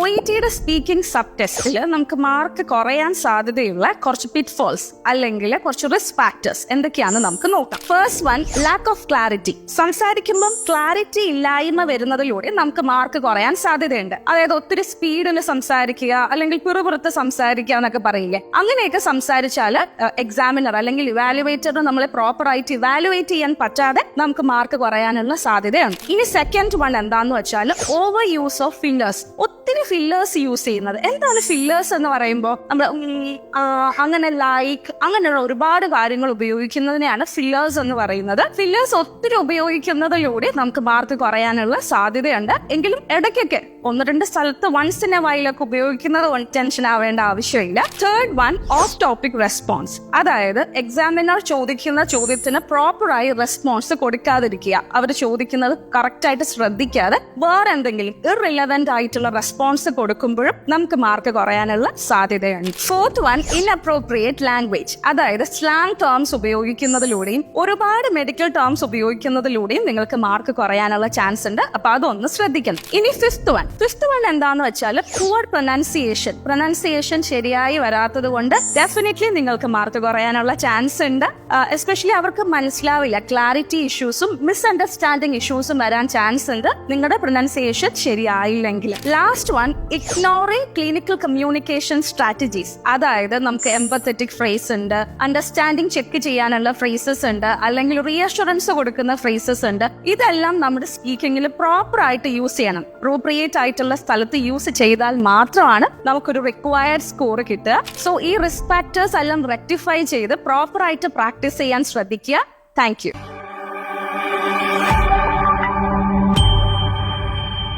OETയുടെ speaking sub ടെസ്റ്റിൽ നമുക്ക് mark കുറയാൻ സാധ്യതയുള്ള കുറച്ച് പിറ്റ്ഫോൾസ് അല്ലെങ്കിൽ കുറച്ച് റിസ്ക് ഫാക്ടേഴ്സ് എന്തൊക്കെയാണെന്ന് നമുക്ക് നോക്കാം. First one, lack of clarity. സംസാരിക്കുമ്പം ക്ലാരിറ്റി ഇല്ലായ്മ വരുന്നതിലൂടെ നമുക്ക് മാർക്ക് കുറയാൻ സാധ്യതയുണ്ട്. അതായത് ഒത്തിരി സ്പീഡിൽ സംസാരിക്കുക അല്ലെങ്കിൽ പിറുപിറുത്ത് സംസാരിക്കുക എന്നൊക്കെ പറയില്ലേ, അങ്ങനെയൊക്കെ സംസാരിച്ചാൽ എക്സാമിനർ അല്ലെങ്കിൽ ഇവാലുവേറ്റർ നമ്മളെ പ്രോപ്പർ ആയിട്ട് ഇവാലുവേറ്റ് ചെയ്യാൻ പറ്റാതെ നമുക്ക് മാർക്ക് കുറയാനുള്ള സാധ്യതയാണ്. ഇനി സെക്കൻഡ് വൺ എന്താന്ന് വെച്ചാൽ ഓവർ യൂസ് ഓഫ് ഫില്ലേഴ്സ്. ഒത്തിരി ഫില്ലേഴ്സ് യൂസ് ചെയ്യുന്നത്. എന്താണ് ഫില്ലേഴ്സ് എന്ന് പറയുമ്പോൾ നമ്മൾ അങ്ങനെ ലൈക്ക് അങ്ങനെയുള്ള ഒരുപാട് കാര്യങ്ങൾ ഉപയോഗിക്കുന്നതിനെയാണ് ഫില്ലേഴ്സ് എന്ന് പറയുന്നത്. ഫില്ലേഴ്സ് ഒത്തിരി ഉപയോഗിക്കുന്നതിലൂടെ നമുക്ക് മാർക്ക് കുറയാനുള്ള സാധ്യതയുണ്ട്. എങ്കിലും ഇടയ്ക്കൊക്കെ 1-2 സ്ഥലത്ത് വൺസ് ഇൻ എ വൈലൊക്കെ ഉപയോഗിക്കുന്നത് ടെൻഷൻ ആവേണ്ട ആവശ്യമില്ല. Third one, of topic response. അതായത് എക്സാമിനർ ചോദിക്കുന്ന ചോദ്യത്തിന് പ്രോപ്പറായി റെസ്പോൺസ് കൊടുക്കാതിരിക്കുക. അവർ ചോദിക്കുന്നത് കറക്റ്റ് ആയിട്ട് ശ്രദ്ധിക്കാതെ വേറെ എന്തെങ്കിലും ഇർറിലവന്റ് ആയിട്ടുള്ള റെസ്പോൺസ് കൊടുക്കുമ്പോഴും നമുക്ക് മാർക്ക് കുറയാനുള്ള സാധ്യതയുണ്ട്. Fourth one, inappropriate language. അതായത് സ്ലാങ് ടേംസ് ഉപയോഗിക്കുന്നതിലൂടെയും ഒരുപാട് മെഡിക്കൽ ടേംസ് ഉപയോഗിക്കുന്നതിലൂടെയും നിങ്ങൾക്ക് മാർക്ക് കുറയാനുള്ള ചാൻസ് ഉണ്ട്. അപ്പൊ അതൊന്ന് ശ്രദ്ധിക്കണം. ഇനി ഫിഫ്ത്ത് വൺ എന്താന്ന് വെച്ചാൽ പുവർ പ്രൊനൗൺസിയേഷൻ ശരിയായി വരാത്തത് കൊണ്ട് ഡെഫിനറ്റ്ലി നിങ്ങൾക്ക് മാർക്ക് കുറയാനുള്ള ചാൻസ് ഉണ്ട്. എസ്പെഷ്യലി അവർക്ക് മനസ്സിലാവില്ല, ക്ലാരിറ്റി ഇഷ്യൂസും മിസ്അണ്ടർസ്റ്റാൻഡിങ് ഇഷ്യൂസും വരാൻ ചാൻസ് ഉണ്ട് നിങ്ങളുടെ പ്രൊനൗൺസിയേഷൻ ശരിയായില്ലെങ്കിൽ. Last one, ignoring clinical communication strategies. അതായത് നമുക്ക് എംപത്തറ്റിക് ഫ്രേസ് ഉണ്ട്, അണ്ടർസ്റ്റാൻഡിങ് ചെക്ക് ചെയ്യാനുള്ള ഫ്രേസസ് ഉണ്ട്, അല്ലെങ്കിൽ റീഅഷുറൻസ് കൊടുക്കുന്ന ഫ്രേസസ് ഉണ്ട്. ഇതെല്ലാം നമ്മുടെ സ്പീക്കിംഗിൽ പ്രോപ്പർ ആയിട്ട് യൂസ് ചെയ്യണം. അപ്രോപ്രിയേറ്റ് ആയിട്ടുള്ള സ്ഥലത്ത് യൂസ് ചെയ്താൽ മാത്രമാണ് നമുക്കൊരു റിക്വയർഡ് സ്കോർ കിട്ടുക. സോ ഈ റിസ്ക് ഫാക്ടേഴ്സ് എല്ലാം റെക്ടിഫൈ ചെയ്ത് പ്രോപ്പർ ആയിട്ട് പ്രാക്ടീസ് ചെയ്യാൻ ശ്രദ്ധിക്കുക. Thank U.